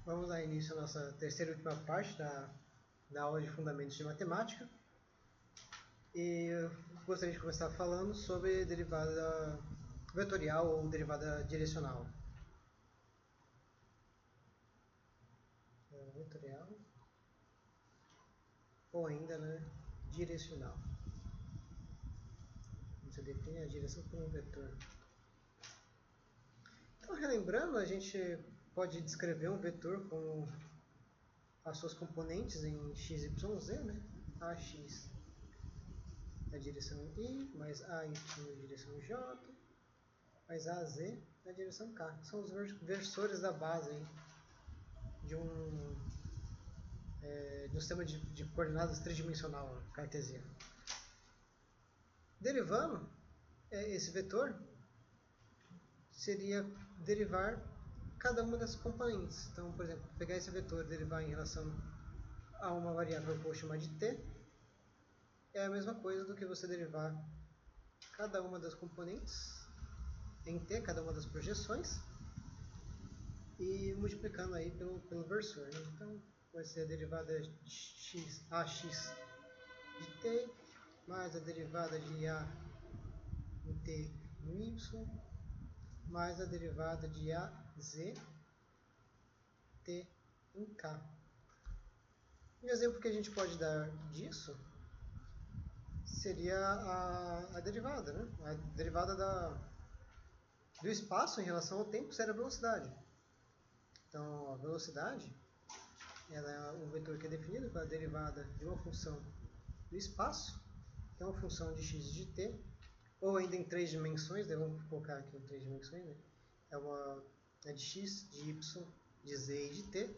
Vamos dar início à nossa terceira e última parte da aula de Fundamentos de Matemática. E eu gostaria de começar falando sobre derivada vetorial ou derivada direcional. Vetorial ou ainda, direcional. Você define a direção por um vetor. Então, relembrando, a gente pode descrever um vetor como as suas componentes em x, y, z, ax na direção y, mais ay na direção j, mais az na direção k. São os versores da base de um sistema de coordenadas tridimensional cartesiano. Derivando esse vetor, seria derivar cada uma das componentes. Então, por exemplo, pegar esse vetor e derivar em relação a uma variável que eu vou chamar de t, é a mesma coisa do que você derivar cada uma das componentes em t, cada uma das projeções, e multiplicando aí pelo versor. Então, vai ser a derivada de ax de t, mais a derivada de a em t no y, mais a derivada de az t em k. Um exemplo que a gente pode dar disso seria a derivada, A derivada do espaço em relação ao tempo será a velocidade. Então, a velocidade ela é um vetor que é definido pela derivada de uma função do espaço, que é uma função de x e de t, ou ainda em três dimensões, vamos colocar aqui em três dimensões, é de x, de y, de z e de t,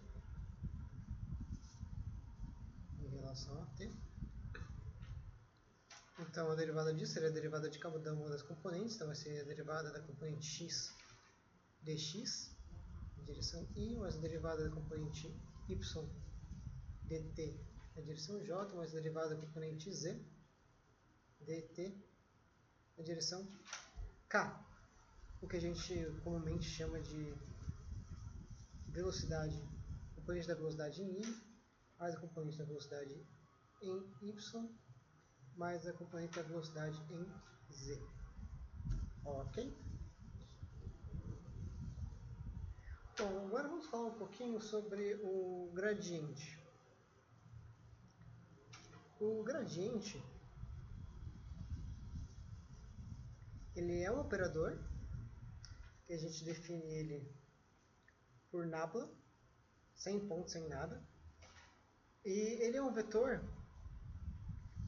em relação a t. Então, a derivada disso seria a derivada de cada uma das componentes, então vai ser a derivada da componente x dx, na direção y, mais a derivada da componente y dt, na direção j, mais a derivada da componente z dt, na direção k, o que a gente comumente chama de velocidade, componente da velocidade em y, mais a componente da velocidade em y, mais a componente da velocidade em z. Ok? Bom, agora vamos falar um pouquinho sobre o gradiente. O gradiente ele é um operador que a gente define ele por nabla, sem ponto, sem nada. E ele é um vetor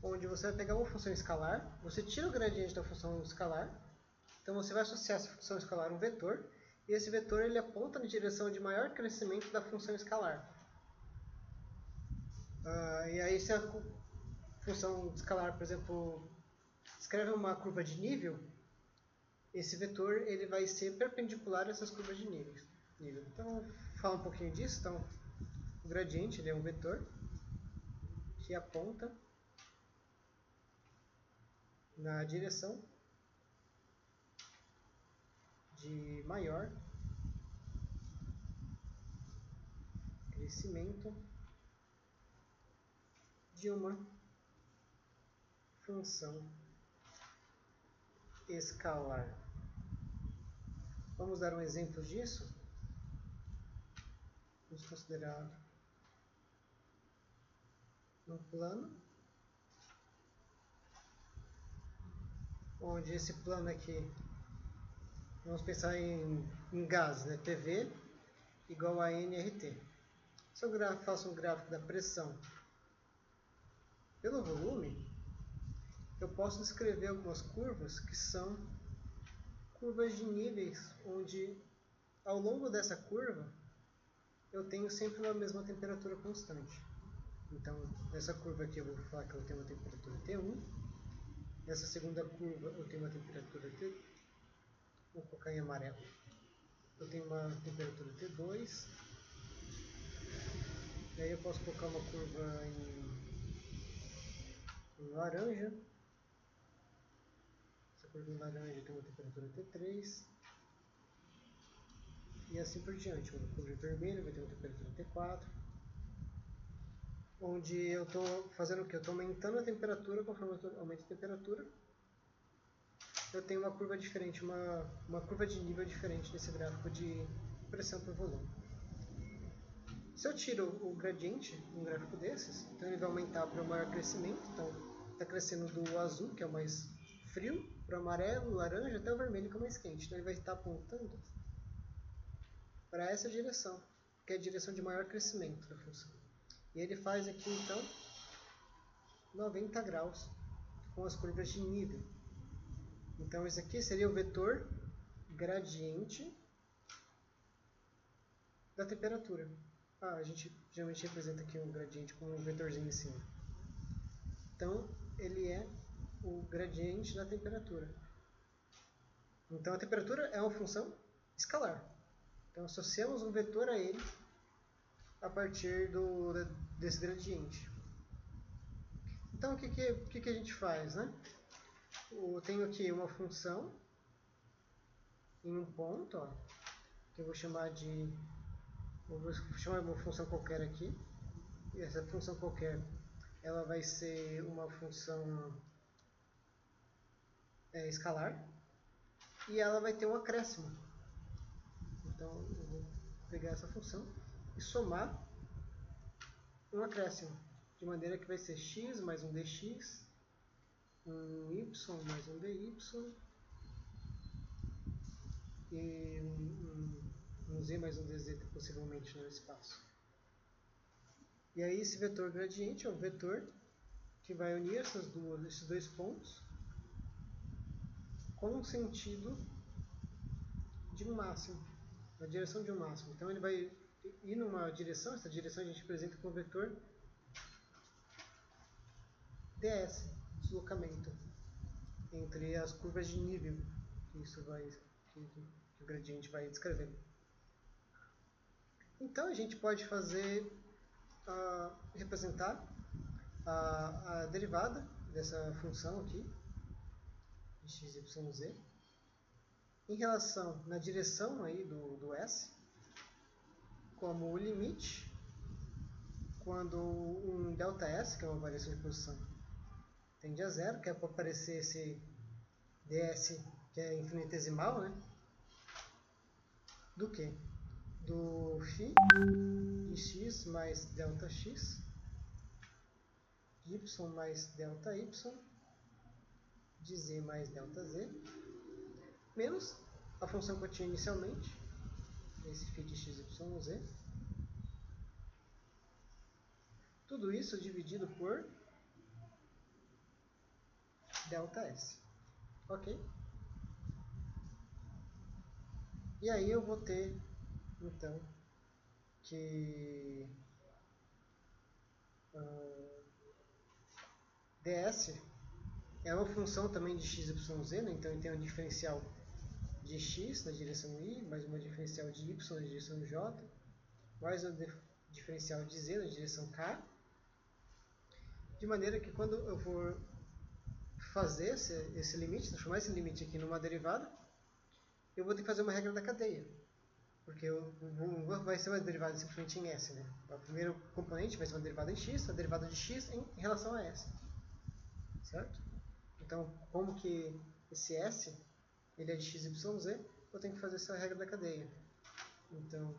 onde você vai pegar uma função escalar, você tira o gradiente da função escalar, então você vai associar essa função escalar a um vetor, e esse vetor ele aponta na direção de maior crescimento da função escalar. E aí se a função escalar, por exemplo, escreve uma curva de nível, esse vetor ele vai ser perpendicular a essas curvas de nível. Então, fala um pouquinho disso. Então, o gradiente ele é um vetor que aponta na direção de maior crescimento de uma função escalar. Vamos dar um exemplo disso? Vamos considerar um plano, onde esse plano aqui, vamos pensar em gás, PV igual a nRT. Se eu faço um gráfico da pressão pelo volume, eu posso descrever algumas curvas que são curvas de níveis, onde ao longo dessa curva eu tenho sempre uma mesma temperatura constante. Então, nessa curva aqui eu vou falar que eu tenho uma temperatura T1, nessa segunda curva eu tenho uma temperatura T, vou colocar em amarelo, eu tenho uma temperatura T2, e aí eu posso colocar uma curva em laranja, essa curva em laranja tem uma temperatura T3, e assim por diante. Uma curva vermelha vai ter uma temperatura 4, onde eu estou fazendo o que? Eu estou aumentando a temperatura. Conforme eu aumento a temperatura, eu tenho uma curva diferente, uma curva de nível diferente nesse gráfico de pressão por volume. Se eu tiro o gradiente um gráfico desses, então ele vai aumentar para o maior crescimento. Então está crescendo do azul, que é o mais frio, para o amarelo, laranja, até o vermelho, que é o mais quente. Então ele vai estar apontando para essa direção, que é a direção de maior crescimento da função. E ele faz aqui então 90 graus com as curvas de nível. Então esse aqui seria o vetor gradiente da temperatura. A gente geralmente representa aqui um gradiente com um vetorzinho em cima. Então ele é o gradiente da temperatura. Então a temperatura é uma função escalar. Então associamos um vetor a ele a partir desse gradiente. Então o que a gente faz, né? Eu tenho aqui uma função em um ponto, ó, que eu vou chamar de uma função qualquer aqui. E essa função qualquer, ela vai ser uma função escalar, e ela vai ter um acréscimo. Então eu vou pegar essa função e somar um acréscimo, de maneira que vai ser x mais um dx, um y mais um dy, e um z mais um dz, possivelmente, no espaço. E aí esse vetor gradiente é o vetor que vai unir esses dois pontos com um sentido de um máximo, na direção de um máximo. Então ele vai ir numa direção, essa direção a gente representa com o vetor ds, deslocamento, entre as curvas de nível que o gradiente vai descrevendo. Então a gente pode representar a derivada dessa função aqui, de x, y, z, em relação na direção aí do S, como o limite quando um ΔS, que é uma variação de posição, tende a zero, que é para aparecer esse ds, que é infinitesimal, né? Do que? Do φ de x mais ΔX, de y mais ΔY, de z mais ΔZ, menos a função que eu tinha inicialmente, esse φ de x, y, z. Tudo isso dividido por ΔS. Ok? E aí eu vou ter, então, que ds é uma função também de x, y, z, né? Então ele tem um diferencial de x na direção y, mais uma diferencial de y na direção j, mais um diferencial de z na direção k, de maneira que quando eu for fazer esse limite, transformar esse limite aqui numa derivada, eu vou ter que fazer uma regra da cadeia, porque vai ser uma derivada simplesmente em s, né? O primeiro componente vai ser uma derivada em x, a derivada de x em relação a s, certo? Então, como que esse s ele é de x, y, z, eu tenho que fazer essa regra da cadeia. Então,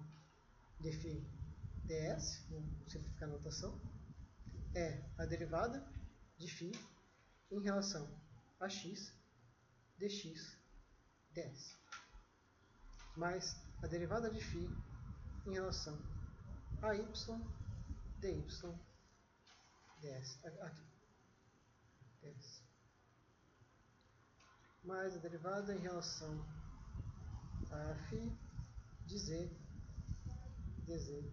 dφ ds, vou simplificar a notação, é a derivada de φ em relação a x dx ds, mais a derivada de φ em relação a y dy ds, aqui, ds, mais a derivada em relação a φ de z dz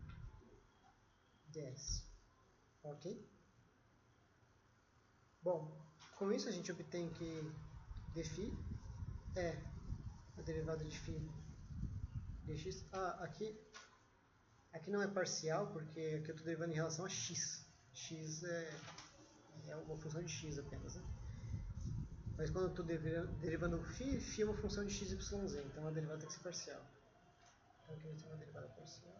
ds. Ok? Bom, com isso a gente obtém que dφ é a derivada de φ dx. Aqui não é parcial, porque aqui eu estou derivando em relação a x. X é uma função de x apenas, né? Mas quando eu estou derivando φ é uma função de x, y, z. Então a derivada tem que ser parcial. Então aqui vai ter uma derivada parcial.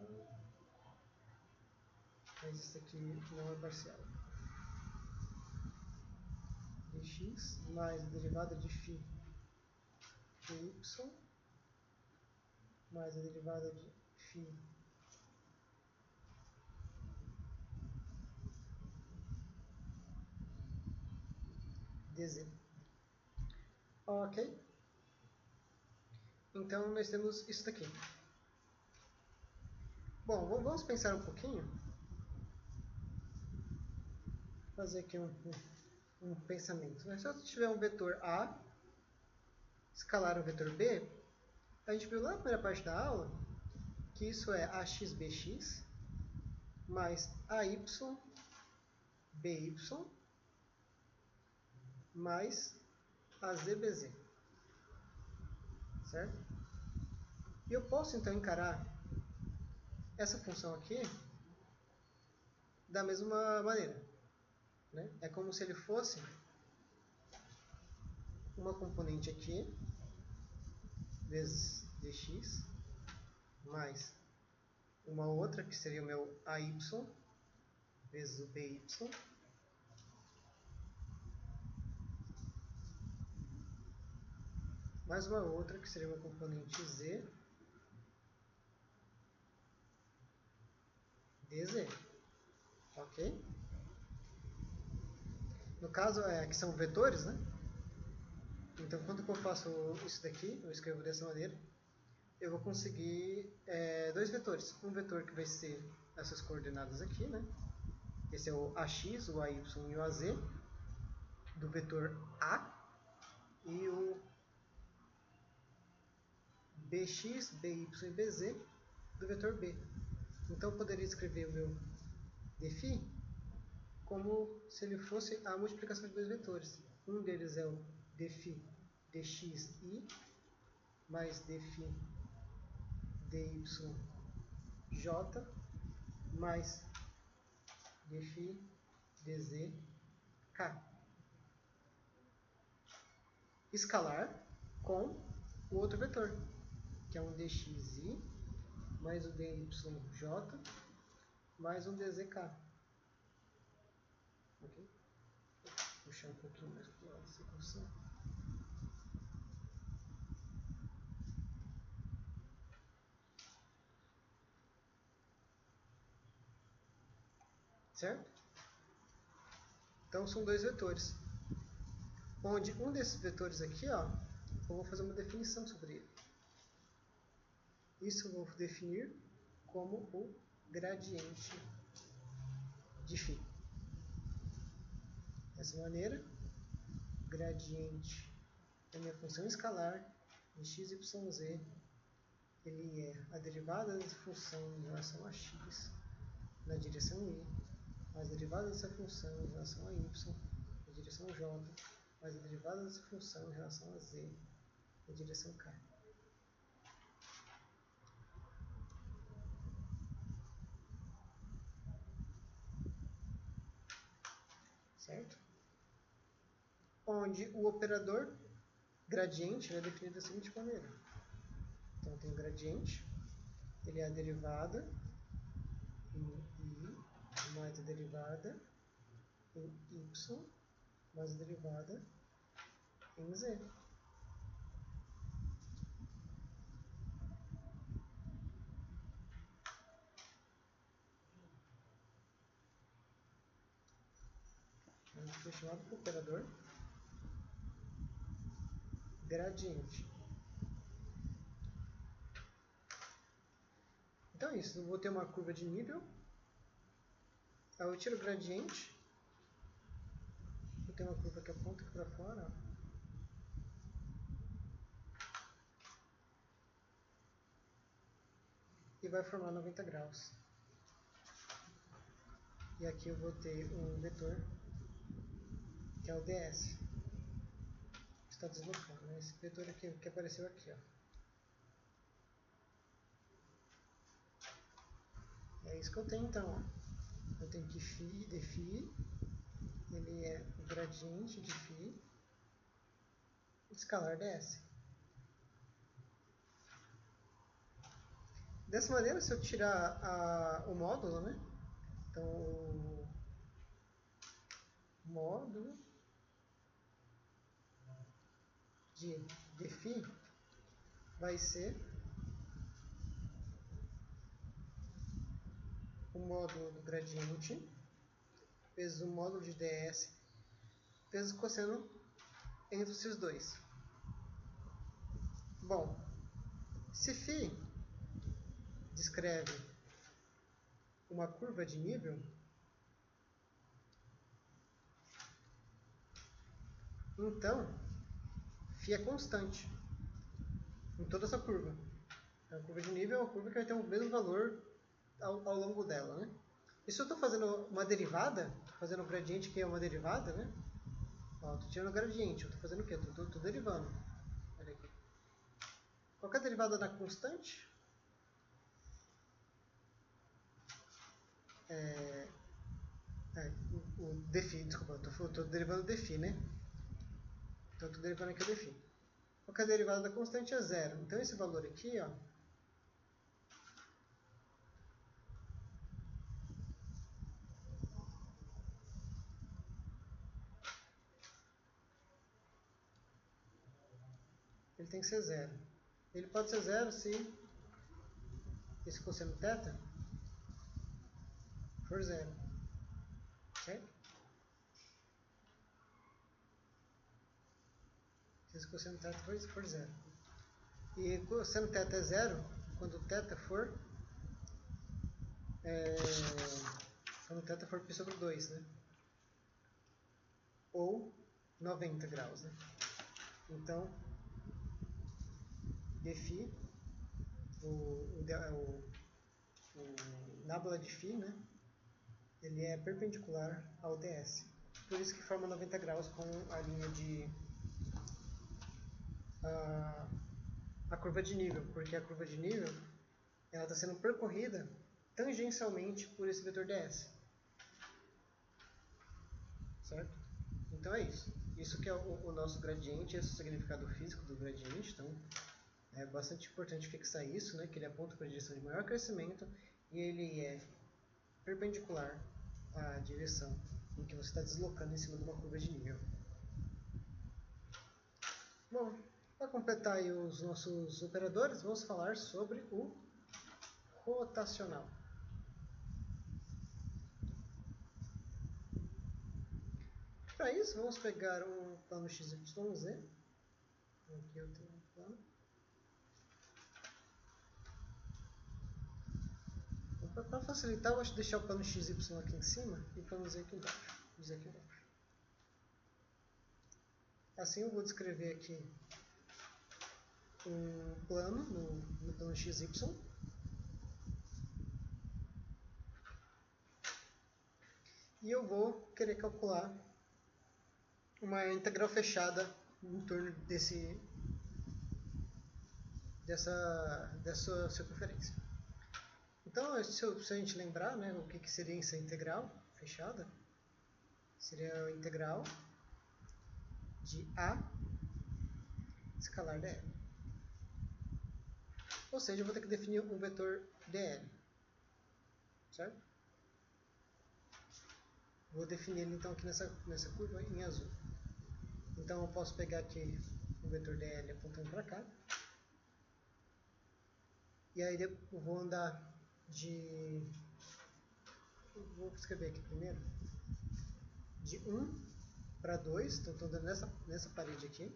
mas isso aqui não é parcial. Dx mais a derivada de φ dy mais a derivada de φ dz. Ok? Então, nós temos isso daqui. Bom, vamos pensar um pouquinho. Fazer aqui um pensamento. Se eu tiver um vetor A, escalar um vetor B, a gente viu lá na primeira parte da aula que isso é AXBX mais AY BY mais AZBZ. Certo? E eu posso então encarar essa função aqui da mesma maneira. Né? É como se ele fosse uma componente aqui, vezes dx, mais uma outra que seria o meu AY, vezes o BY, mais uma outra que seria uma componente Z, dz. Ok? No caso, aqui são vetores, né? Então, quando eu faço isso daqui, eu escrevo dessa maneira, eu vou conseguir dois vetores. Um vetor que vai ser essas coordenadas aqui, né? Esse é o AX, o AY e o AZ, do vetor A, e o BX, BY e BZ, do vetor B. Então, eu poderia escrever o meu dφ como se ele fosse a multiplicação de dois vetores. Um deles é o dφ dxi mais dφ dyj mais dφ dzk. Escalar com o outro vetor, que é um dxi mais o dyj mais um dzk. Ok? Vou puxar um pouquinho mais para o lado dessa equação. Certo? Então são dois vetores. Onde um desses vetores aqui, ó, eu vou fazer uma definição sobre ele. Isso eu vou definir como o gradiente de φ. Dessa maneira, gradiente da minha função escalar de x, y, z, ele é a derivada dessa função em relação a x na direção y, mais a derivada dessa função em relação a y na direção j, mais a derivada dessa função em relação a z na direção k. Certo? Onde o operador gradiente é definido da seguinte maneira. Então, tem o gradiente, ele é a derivada em i mais a derivada em y mais a derivada em z. Foi chamado de operador gradiente. Então é isso, eu vou ter uma curva de nível, aí eu tiro o gradiente, eu tenho uma curva que aponta aqui para fora, ó. E vai formar 90 graus. E aqui eu vou ter um vetor, que é o ds. Está deslocando, né? Esse vetor aqui que apareceu aqui, ó. É isso que eu tenho então, ó. Eu tenho que dφ, ele é o gradiente de φ, escalar ds. Dessa maneira, se eu tirar o módulo, né, Então, o módulo de defi vai ser o módulo do gradiente vezes o módulo de ds vezes o cosseno entre esses dois. Bom, se φ descreve uma curva de nível, então φ é constante em toda essa curva. Então, a curva de nível é uma curva que vai ter o mesmo valor ao longo dela, né? E se eu estou fazendo uma derivada, estou fazendo um gradiente que é uma derivada, né? Estou tirando o gradiente, eu estou fazendo o quê? Estou derivando. Olha aqui. Qual que é a derivada da constante? O defi, desculpa, estou derivando o defi, né? Então, estou derivando aqui o defi. Qual que é a derivada da constante? É zero. Então, esse valor aqui, ó, ele tem que ser zero. Ele pode ser zero se esse cosseno θ for zero. Certo? Se esse cosseno θ for zero. E cosseno θ é zero quando θ for quando θ for π sobre 2, né? Ou 90 graus, né? Então, dφ, o nábula de φ, né? Ele é perpendicular ao ds. Por isso que forma 90 graus com a linha de a curva de nível, porque a curva de nível ela está sendo percorrida tangencialmente por esse vetor ds. Certo? Então é isso. Isso que é o nosso gradiente, esse é o significado físico do gradiente. Então é bastante importante fixar isso, né? Que ele aponta para a direção de maior crescimento e ele é perpendicular à direção em que você está deslocando em cima de uma curva de nível. Bom, para completar aí os nossos operadores, vamos falar sobre o rotacional. Para isso, vamos pegar um plano XYZ. Aqui eu tenho um plano. Para facilitar, eu acho deixar o plano XY aqui em cima e o plano Z aqui embaixo. Assim eu vou descrever aqui um plano no plano XY. E eu vou querer calcular uma integral fechada em torno dessa circunferência. Então, se a gente lembrar, né, o que seria essa integral fechada, seria a integral de A escalar dl. Ou seja, eu vou ter que definir um vetor dl. Certo? Vou definir ele então aqui nessa curva em azul. Então eu posso pegar aqui o vetor dl apontando para cá. E aí eu vou andar de... Vou escrever aqui primeiro. De 1 para 2, então estou andando nessa parede aqui.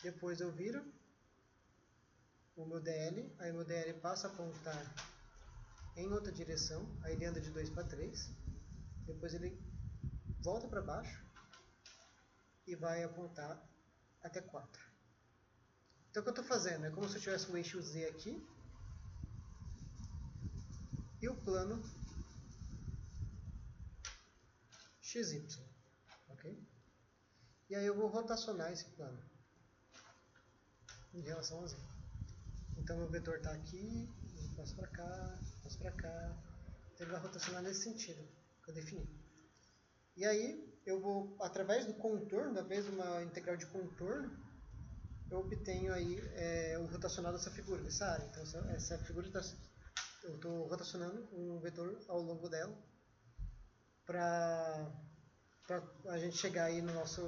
Depois eu viro o meu dl, aí o meu dl passa a apontar em outra direção, aí ele anda de 2 para 3. Depois ele volta para baixo e vai apontar até 4. Então o que eu estou fazendo? É como se eu tivesse um eixo Z aqui e o plano XY. Ok? E aí eu vou rotacionar esse plano em relação a Z. Então meu vetor está aqui, eu passo para cá, passo para cá. Então ele vai rotacionar nesse sentido que eu defini. E aí eu vou, através do contorno, da vez uma integral de contorno, eu obtenho aí o rotacional dessa figura, dessa área. Então essa figura eu estou rotacionando um vetor ao longo dela para a gente chegar aí no nosso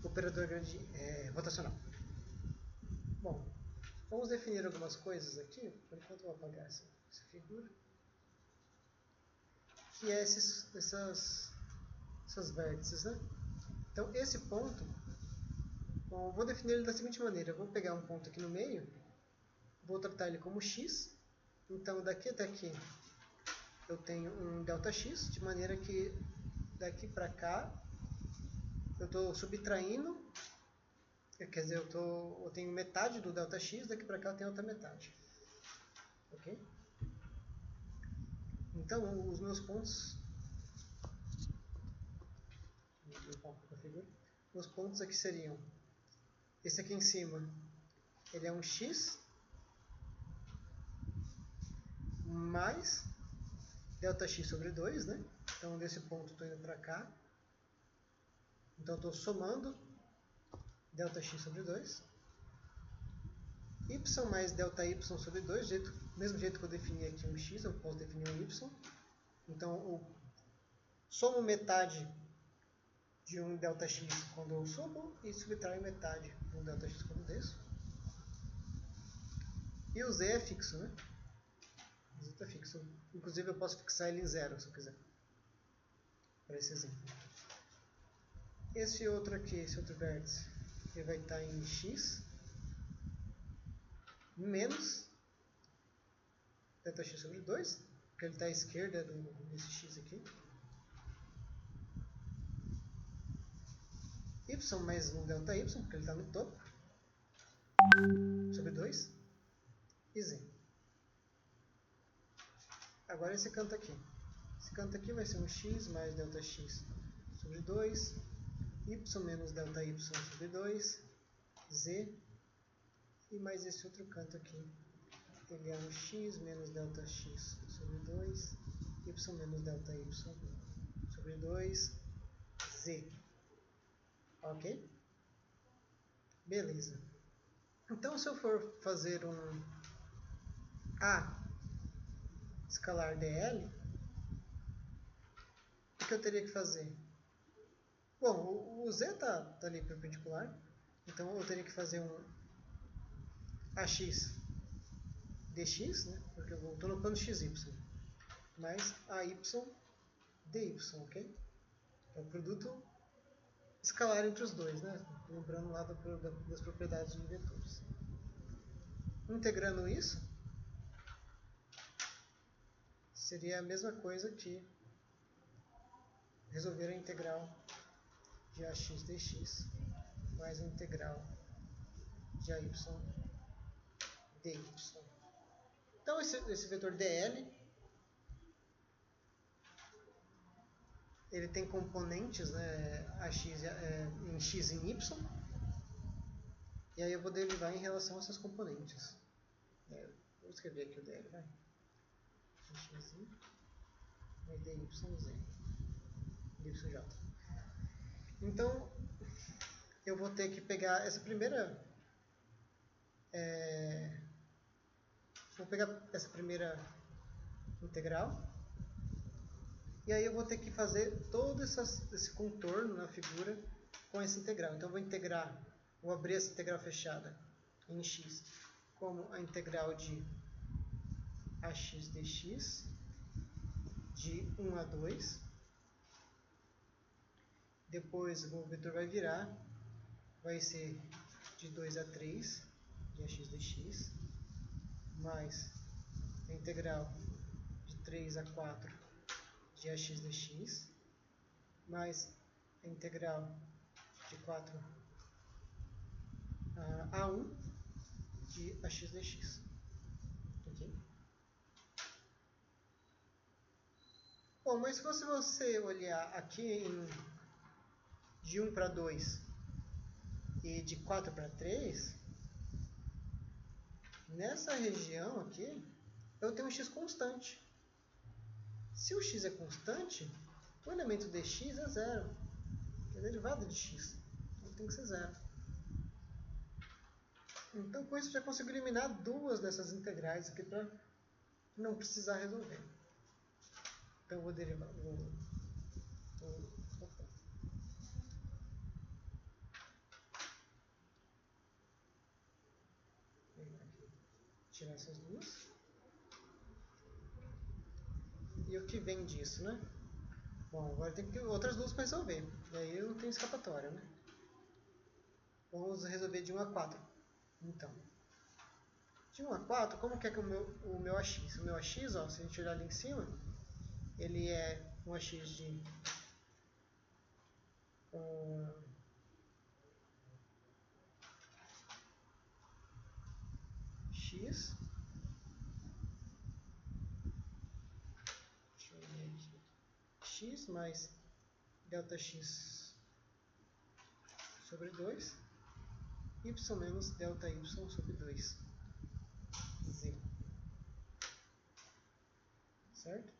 operador rotacional. Bom, vamos definir algumas coisas aqui. Por enquanto eu vou apagar essa figura. Que é essas vértices, né? Então esse ponto, bom, eu vou definir ele da seguinte maneira. Eu vou pegar um ponto aqui no meio, vou tratar ele como x. Então daqui até aqui eu tenho um ΔX, de maneira que daqui para cá eu estou subtraindo, quer dizer, eu tenho metade do ΔX, daqui para cá eu tenho outra metade. Ok? Então os meus pontos, os pontos aqui seriam, esse aqui em cima, ele é um x mais ΔX sobre 2, né? Então desse ponto estou indo para cá. Então estou somando ΔX sobre 2. Y mais ΔY sobre 2, mesmo jeito que eu defini aqui um x, eu posso definir um y. Então eu somo metade de um ΔX quando eu subo e subtraio metade de um ΔX quando eu desço. E o z é fixo, né? O z está fixo. Inclusive eu posso fixar ele em zero se eu quiser. Para esse exemplo. Esse outro aqui, esse outro vértice, ele vai estar em x menos ΔX sobre 2, porque ele está à esquerda desse x aqui. Y mais um ΔY, porque ele está no topo, sobre 2, e z. Agora esse canto aqui. Esse canto aqui vai ser um x mais ΔX sobre 2, y menos ΔY sobre 2, z, e mais esse outro canto aqui. Ele é um x menos ΔX sobre 2, y menos ΔY sobre 2, z. Ok? Beleza. Então, se eu for fazer um A escalar dl, o que eu teria que fazer? Bom, o z está ali perpendicular, então eu teria que fazer um AX dx, né? Porque eu estou no plano xy, mais AY dy, ok? É o produto escalar entre os dois, né? Lembrando lá das propriedades de vetores. Integrando isso, seria a mesma coisa que resolver a integral de AX dx mais a integral de AY dy. Então esse vetor dl, ele tem componentes, né, AX, em x e em y, e aí eu vou derivar em relação a essas componentes. Vou escrever aqui o dl, vai. X mais dyz, dyj. Então, eu vou ter que pegar essa primeira... vou pegar essa primeira integral, e aí eu vou ter que fazer todo esse contorno na figura com essa integral. Então eu vou integrar, vou abrir essa integral fechada em x como a integral de AX dx de 1 a 2. Depois o vetor vai virar, vai ser de 2 a 3 de AX dx, mais a integral de 3 a 4 de AX dx, mais a integral de 4 a 1 de AX dx. Okay? Bom, mas se você olhar aqui de 1 para 2 e de 4 para 3, nessa região aqui, eu tenho um x constante. Se o x é constante, o elemento dx é zero. É derivada de x. Então tem que ser zero. Então com isso eu já consigo eliminar duas dessas integrais aqui para não precisar resolver. Então eu vou derivar. Opa. Tirar essas duas. E o que vem disso, né? Bom, agora tem que outras duas para resolver. Daí eu não tenho escapatória, né? Vamos resolver de 1 a 4. Então, de 1 a 4, como que é que o meu AX? O meu AX, ó, se a gente olhar ali em cima, ele é um AX de X. Deixa eu ver aqui. X mais delta X sobre 2. Y menos delta Y sobre 2. Z. Certo?